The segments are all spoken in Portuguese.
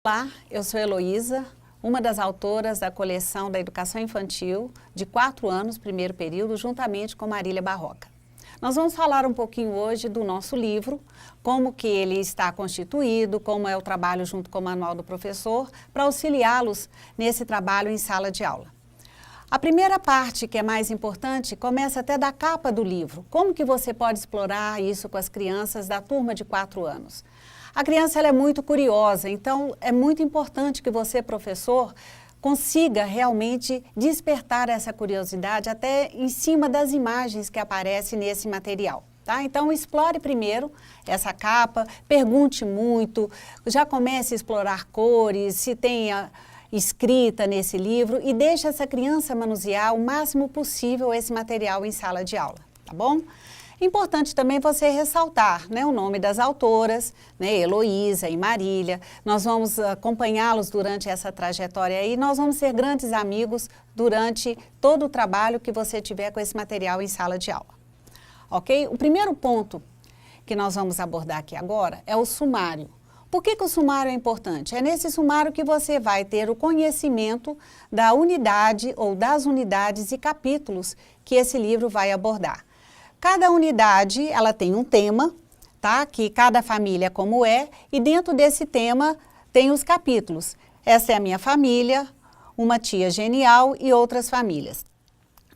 Olá, eu sou Heloísa, uma das autoras da coleção da Educação Infantil de 4 anos, primeiro período, juntamente com Marília Barroca. Nós vamos falar um pouquinho hoje do nosso livro, como que ele está constituído, como é o trabalho junto com o Manual do Professor, para auxiliá-los nesse trabalho em sala de aula. A primeira parte, que é mais importante, começa até da capa do livro. Como que você pode explorar isso com as crianças da turma de 4 anos? A criança ela é muito curiosa, então é muito importante que você, professor, consiga realmente despertar essa curiosidade até em cima das imagens que aparecem nesse material. Tá? Então, explore primeiro essa capa, pergunte muito, já comece a explorar cores, se tem escrita nesse livro e deixe essa criança manusear o máximo possível esse material em sala de aula, tá bom? Importante também você ressaltar, né, o nome das autoras, né, Heloísa e Marília. Nós vamos acompanhá-los durante essa trajetória aí, nós vamos ser grandes amigos durante todo o trabalho que você tiver com esse material em sala de aula. Ok? O primeiro ponto que nós vamos abordar aqui agora é o sumário. Por que o sumário é importante? É nesse sumário que você vai ter o conhecimento da unidade ou das unidades e capítulos que esse livro vai abordar. Cada unidade, ela tem um tema, tá? Que cada família como é, e dentro desse tema tem os capítulos. Essa é a minha família, uma tia genial e outras famílias.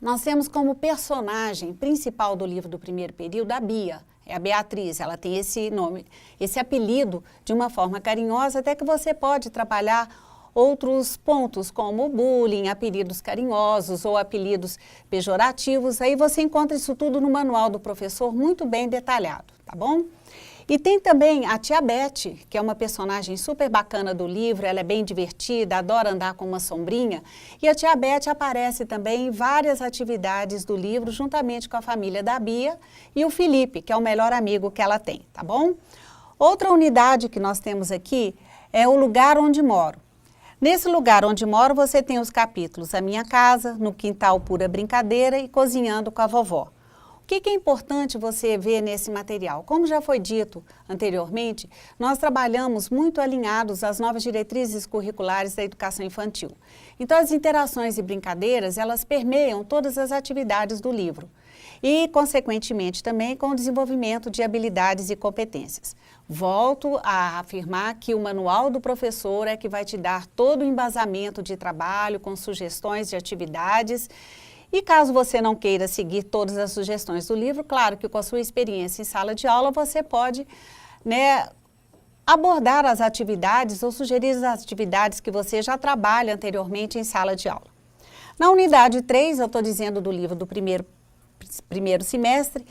Nós temos como personagem principal do livro do primeiro período a Bia, é a Beatriz, ela tem esse nome, esse apelido de uma forma carinhosa, até que você pode trabalhar outros pontos, como bullying, apelidos carinhosos ou apelidos pejorativos. Aí você encontra isso tudo no manual do professor, muito bem detalhado, tá bom? E tem também a tia Beth, que é uma personagem super bacana do livro, ela é bem divertida, adora andar com uma sombrinha. E a tia Beth aparece também em várias atividades do livro, juntamente com a família da Bia e o Felipe, que é o melhor amigo que ela tem, tá bom? Outra unidade que nós temos aqui é o lugar onde moro. Nesse lugar onde moro, você tem os capítulos A Minha Casa, No Quintal Pura Brincadeira e Cozinhando com a Vovó. O que é importante você ver nesse material? Como já foi dito anteriormente, nós trabalhamos muito alinhados às novas diretrizes curriculares da educação infantil. Então, as interações e brincadeiras, elas permeiam todas as atividades do livro. E, consequentemente, também com o desenvolvimento de habilidades e competências. Volto a afirmar que o manual do professor é que vai te dar todo o embasamento de trabalho, com sugestões de atividades. E caso você não queira seguir todas as sugestões do livro, claro que com a sua experiência em sala de aula, você pode, né, abordar as atividades ou sugerir as atividades que você já trabalha anteriormente em sala de aula. Na unidade 3, eu estou dizendo do livro do primeiro semestre,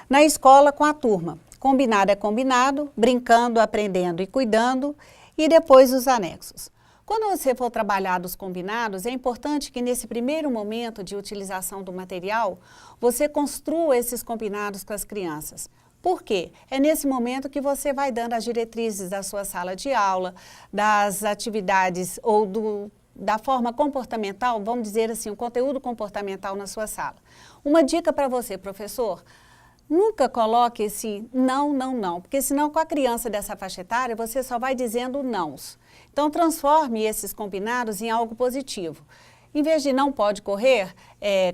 na escola com a turma. Combinado é combinado, brincando, aprendendo e cuidando, e depois os anexos. Quando você for trabalhar dos combinados, é importante que nesse primeiro momento de utilização do material, você construa esses combinados com as crianças. Por quê? É nesse momento que você vai dando as diretrizes da sua sala de aula, das atividades ou da forma comportamental, vamos dizer assim, o conteúdo comportamental na sua sala. Uma dica para você, professor: nunca coloque esse não, não, não, porque senão com a criança dessa faixa etária você só vai dizendo nãos. Então transforme esses combinados em algo positivo. Em vez de não pode correr,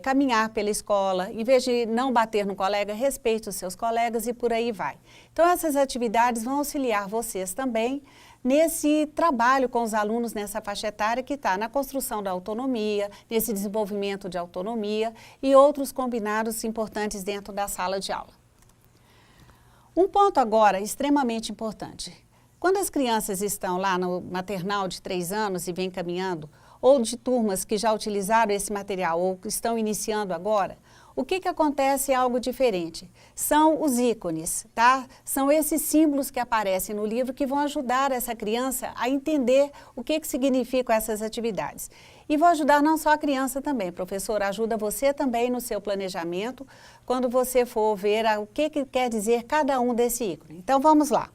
caminhar pela escola, em vez de não bater no colega, respeite os seus colegas e por aí vai. Então essas atividades vão auxiliar vocês também nesse trabalho com os alunos nessa faixa etária que está na construção da autonomia, nesse desenvolvimento de autonomia e outros combinados importantes dentro da sala de aula. Um ponto agora extremamente importante. Quando as crianças estão lá no maternal de 3 anos e vêm caminhando, ou de turmas que já utilizaram esse material ou que estão iniciando agora, o que acontece é algo diferente. São os ícones, tá? São esses símbolos que aparecem no livro que vão ajudar essa criança a entender o que significam essas atividades. E vão ajudar não só a criança também, professor, ajuda você também no seu planejamento, quando você for ver o que quer dizer cada um desse ícone. Então vamos lá.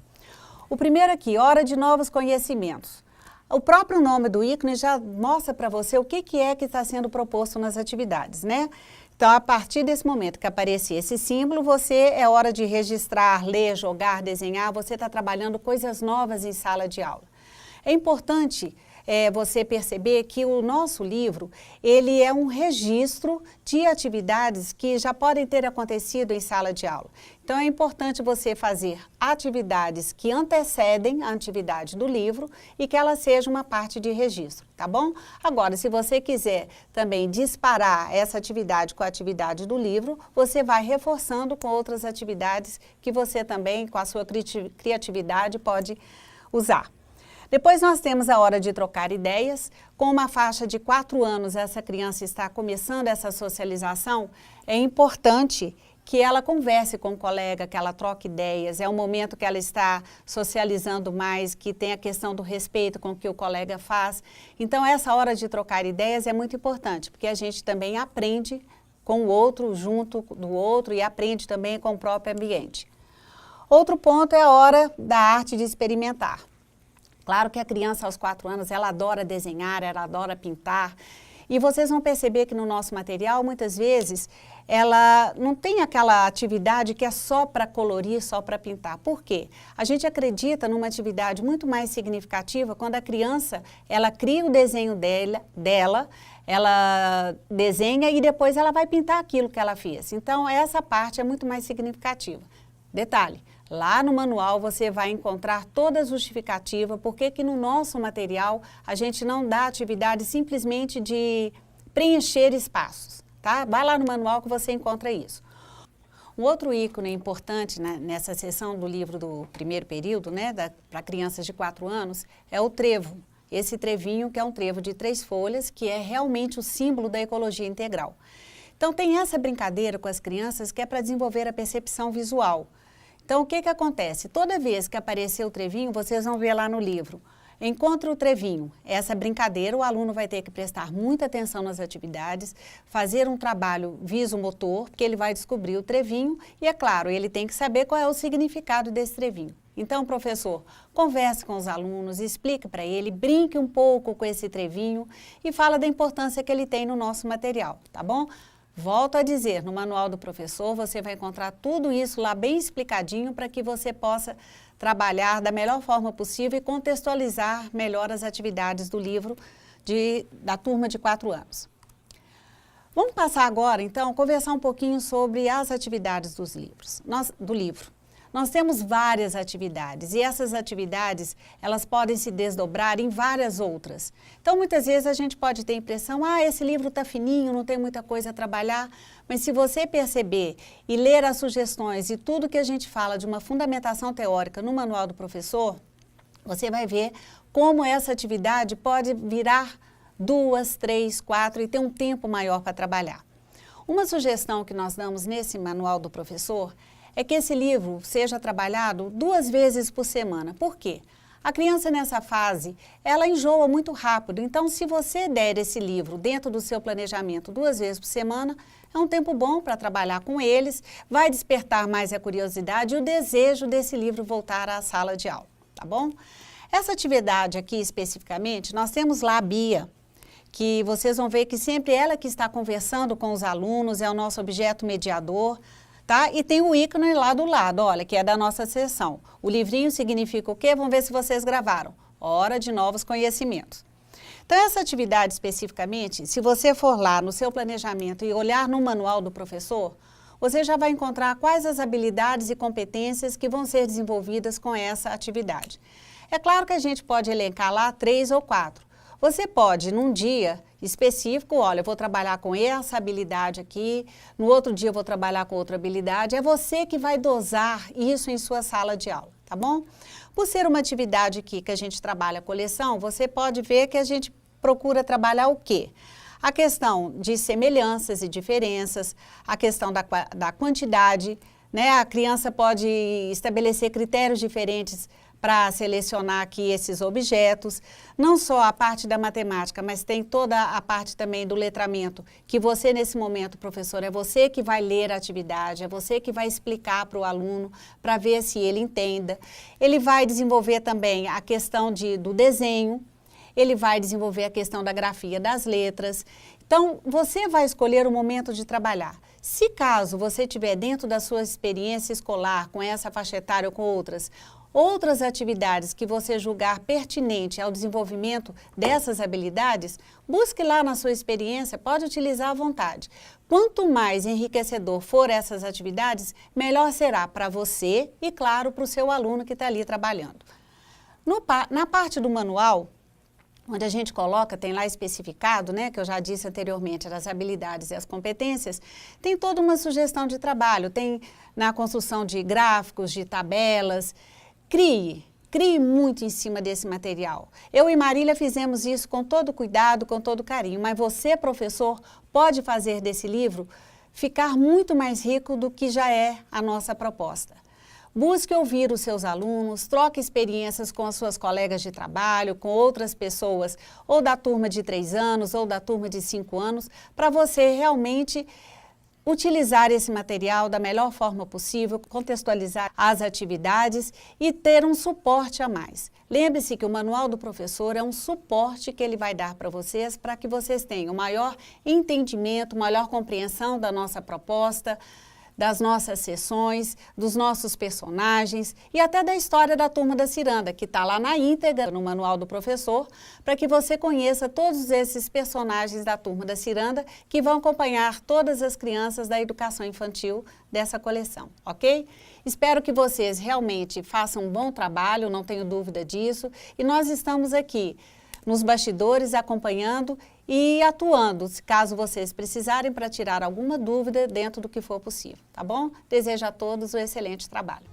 O primeiro aqui, hora de novos conhecimentos. O próprio nome do ícone já mostra para você o que é que está sendo proposto nas atividades, né? Então, a partir desse momento que aparecer esse símbolo, é hora de registrar, ler, jogar, desenhar, você está trabalhando coisas novas em sala de aula. É importante você perceber que o nosso livro, ele é um registro de atividades que já podem ter acontecido em sala de aula. Então é importante você fazer atividades que antecedem a atividade do livro e que ela seja uma parte de registro, tá bom? Agora, se você quiser também disparar essa atividade com a atividade do livro, você vai reforçando com outras atividades que você também, com a sua criatividade, pode usar. Depois nós temos a hora de trocar ideias. Com uma faixa de 4 anos, essa criança está começando essa socialização, é importante que ela converse com o colega, que ela troque ideias, é um momento que ela está socializando mais, que tem a questão do respeito com o que o colega faz. Então essa hora de trocar ideias é muito importante, porque a gente também aprende com o outro, junto do outro, e aprende também com o próprio ambiente. Outro ponto é a hora da arte de experimentar. Claro que a criança aos 4 anos, ela adora desenhar, ela adora pintar. E vocês vão perceber que no nosso material, muitas vezes, ela não tem aquela atividade que é só para colorir, só para pintar. Por quê? A gente acredita numa atividade muito mais significativa quando a criança, ela cria o desenho dela, ela desenha e depois ela vai pintar aquilo que ela fez. Então, essa parte é muito mais significativa. Detalhe. Lá no manual você vai encontrar toda a justificativa porque que no nosso material a gente não dá atividade simplesmente de preencher espaços, tá? Vai lá no manual que você encontra isso. Um outro ícone importante, né, nessa seção do livro do primeiro período, né, para crianças de 4 anos, é o trevo. Esse trevinho que é um trevo de 3 folhas, que é realmente o símbolo da ecologia integral. Então tem essa brincadeira com as crianças que é para desenvolver a percepção visual. Então, o que acontece? Toda vez que aparecer o trevinho, vocês vão ver lá no livro. Encontre o trevinho. Essa brincadeira, o aluno vai ter que prestar muita atenção nas atividades, fazer um trabalho visomotor, porque ele vai descobrir o trevinho e, é claro, ele tem que saber qual é o significado desse trevinho. Então, professor, converse com os alunos, explique para ele, brinque um pouco com esse trevinho e fala da importância que ele tem no nosso material, tá bom? Volto a dizer, no manual do professor você vai encontrar tudo isso lá bem explicadinho para que você possa trabalhar da melhor forma possível e contextualizar melhor as atividades do livro da turma de 4 anos. Vamos passar agora, então, a conversar um pouquinho sobre as atividades do livro. Nós temos várias atividades e essas atividades, elas podem se desdobrar em várias outras. Então, muitas vezes a gente pode ter a impressão, esse livro está fininho, não tem muita coisa a trabalhar, mas se você perceber e ler as sugestões e tudo que a gente fala de uma fundamentação teórica no manual do professor, você vai ver como essa atividade pode virar 2, 3, 4 e ter um tempo maior para trabalhar. Uma sugestão que nós damos nesse manual do professor é que esse livro seja trabalhado 2 vezes por semana. Por quê? A criança nessa fase, ela enjoa muito rápido. Então, se você der esse livro dentro do seu planejamento 2 vezes por semana, é um tempo bom para trabalhar com eles, vai despertar mais a curiosidade e o desejo desse livro voltar à sala de aula, tá bom? Essa atividade aqui especificamente, nós temos lá a Bia, que vocês vão ver que sempre ela que está conversando com os alunos, é o nosso objeto mediador. Tá? E tem o ícone lá do lado, olha, que é da nossa sessão. O livrinho significa o quê? Vamos ver se vocês gravaram. Hora de novos conhecimentos. Então, essa atividade especificamente, se você for lá no seu planejamento e olhar no manual do professor, você já vai encontrar quais as habilidades e competências que vão ser desenvolvidas com essa atividade. É claro que a gente pode elencar lá 3 ou 4. Você pode, num dia específico, olha, eu vou trabalhar com essa habilidade aqui, no outro dia eu vou trabalhar com outra habilidade. É você que vai dosar isso em sua sala de aula, tá bom? Por ser uma atividade aqui que a gente trabalha a coleção, você pode ver que a gente procura trabalhar o quê? A questão de semelhanças e diferenças, a questão da quantidade, né? A criança pode estabelecer critérios diferentes para selecionar aqui esses objetos, não só a parte da matemática, mas tem toda a parte também do letramento, que você nesse momento, professor, é você que vai ler a atividade, é você que vai explicar para o aluno, para ver se ele entenda. Ele vai desenvolver também a questão do desenho, ele vai desenvolver a questão da grafia das letras. Então, você vai escolher o momento de trabalhar. Se caso você estiver dentro da sua experiência escolar, com essa faixa etária ou com outras, outras atividades que você julgar pertinente ao desenvolvimento dessas habilidades, busque lá na sua experiência, pode utilizar à vontade. Quanto mais enriquecedor for essas atividades, melhor será para você e, claro, para o seu aluno que está ali trabalhando. Na parte do manual, onde a gente coloca, tem lá especificado, né, que eu já disse anteriormente, as habilidades e as competências, tem toda uma sugestão de trabalho, tem na construção de gráficos, de tabelas. Crie muito em cima desse material. Eu e Marília fizemos isso com todo cuidado, com todo carinho, mas você, professor, pode fazer desse livro ficar muito mais rico do que já é a nossa proposta. Busque ouvir os seus alunos, troque experiências com as suas colegas de trabalho, com outras pessoas, ou da turma de 3 anos, ou da turma de 5 anos, para você realmente utilizar esse material da melhor forma possível, contextualizar as atividades e ter um suporte a mais. Lembre-se que o Manual do Professor é um suporte que ele vai dar para que vocês tenham maior entendimento, maior compreensão da nossa proposta, das nossas sessões, dos nossos personagens e até da história da Turma da Ciranda, que está lá na íntegra no Manual do Professor, para que você conheça todos esses personagens da Turma da Ciranda que vão acompanhar todas as crianças da educação infantil dessa coleção, ok? Espero que vocês realmente façam um bom trabalho, não tenho dúvida disso, e nós estamos aqui nos bastidores acompanhando e atuando, caso vocês precisarem, para tirar alguma dúvida dentro do que for possível, tá bom? Desejo a todos um excelente trabalho.